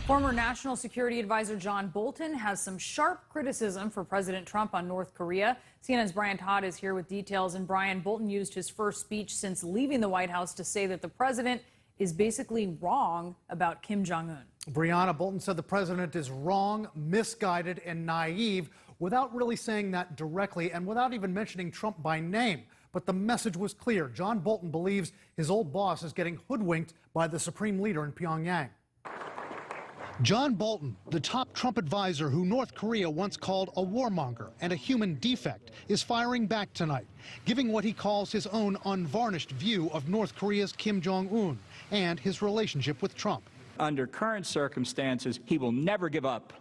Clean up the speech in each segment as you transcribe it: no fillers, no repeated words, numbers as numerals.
Former National Security Advisor John Bolton has some sharp criticism for President Trump on North Korea. CNN's Brian Todd is here with details. And Brian, Bolton used his first speech since leaving the White House to say that the president is basically wrong about Kim Jong-un. Brianna, Bolton said the president is wrong, misguided, and naive without really saying that directly and without even mentioning Trump by name. But the message was clear. John Bolton believes his old boss is getting hoodwinked by the supreme leader in Pyongyang. John Bolton, the top Trump advisor who North Korea once called a warmonger and a human defect, is firing back tonight, giving what he calls his own unvarnished view of North Korea's Kim Jong-un and his relationship with Trump. Under current circumstances, he will never give up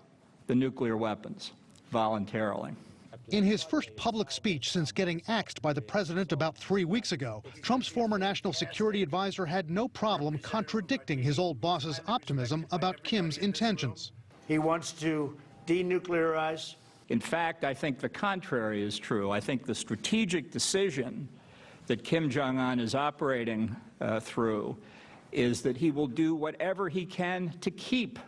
the nuclear weapons voluntarily. In his first public speech since getting axed by the president about 3 weeks ago, Trump's former national security advisor had no problem contradicting his old boss's optimism about Kim's intentions. He wants to denuclearize. In fact, I think the contrary is true. I think the strategic decision that Kim Jong-un is operating through is that he will do whatever he can to keep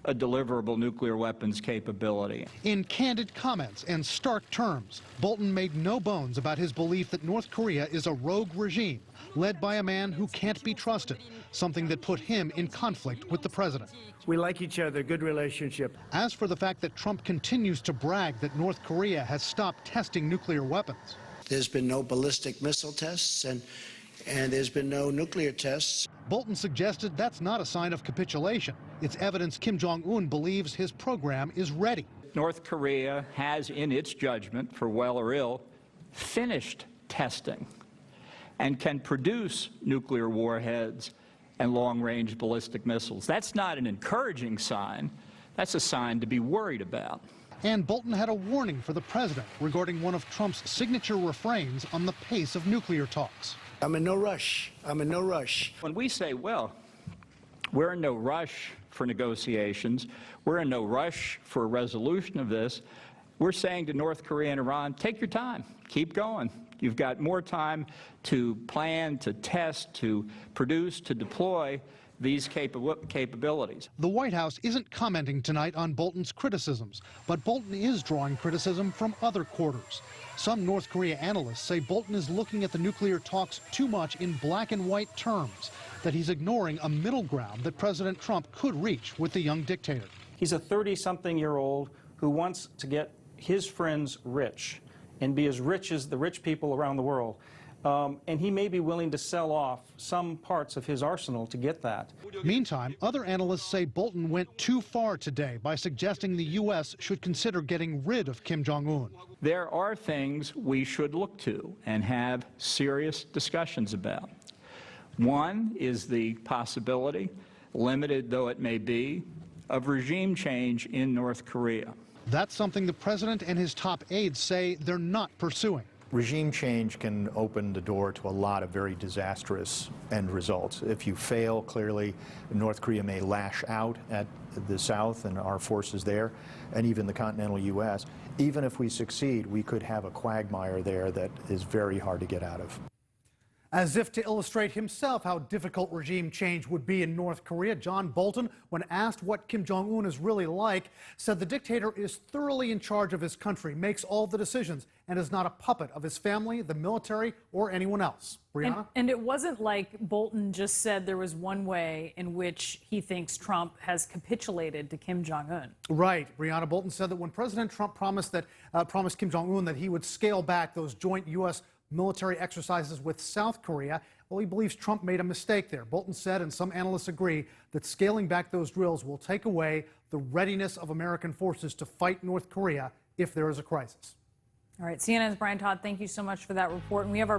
a deliverable nuclear weapons capability. In candid comments and stark terms, Bolton made no bones about his belief that North Korea is a rogue regime led by a man who can't be trusted, something that put him in conflict with the president. We like each other, good relationship. As for the fact that Trump continues to brag that North Korea has stopped testing nuclear weapons. There's been no ballistic missile tests and there's been no nuclear tests. Bolton suggested that's not a sign of capitulation. It's evidence Kim Jong-un believes his program is ready. North Korea has, in its judgment, for well or ill, finished testing and can produce nuclear warheads and long-range ballistic missiles. That's not an encouraging sign. That's a sign to be worried about. And Bolton had a warning for the president regarding one of Trump's signature refrains on the pace of nuclear talks. I'm in no rush. I'm in no rush. When we say, well, we're in no rush for negotiations, we're in no rush for a resolution of this, we're saying to North Korea and Iran, take your time, keep going. You've got more time to plan, to test, to produce, to deploy these capabilities. The White House isn't commenting tonight on Bolton's criticisms, but Bolton is drawing criticism from other quarters. Some North Korea analysts say Bolton is looking at the nuclear talks too much in black and white terms, that he's ignoring a middle ground that President Trump could reach with the young dictator. He's a 30-something-year-old who wants to get his friends rich and be as rich as the rich people around the world. And he may be willing to sell off some parts of his arsenal to get that. Meantime, other analysts say Bolton went too far today by suggesting the U.S. should consider getting rid of Kim Jong-un. There are things we should look to and have serious discussions about. One is the possibility, limited though it may be, of regime change in North Korea. That's something the president and his top aides say they're not pursuing. Regime change can open the door to a lot of very disastrous end results. If you fail, clearly, North Korea may lash out at the South and our forces there, and even the continental U.S. Even if we succeed, we could have a quagmire there that is very hard to get out of. As if to illustrate himself how difficult regime change would be in North Korea, John Bolton, when asked what Kim Jong-un is really like, said the dictator is thoroughly in charge of his country, makes all the decisions, and is not a puppet of his family, the military, or anyone else. Brianna? And it wasn't like Bolton just said there was one way in which he thinks Trump has capitulated to Kim Jong-un. Right. Brianna, Bolton said that when President Trump promised Kim Jong-un that he would scale back those joint U.S. military exercises with South Korea, well, he believes Trump made a mistake there. Bolton said, and some analysts agree, that scaling back those drills will take away the readiness of American forces to fight North Korea if there is a crisis. All right, CNN's Brian Todd, thank you so much for that report. And we have our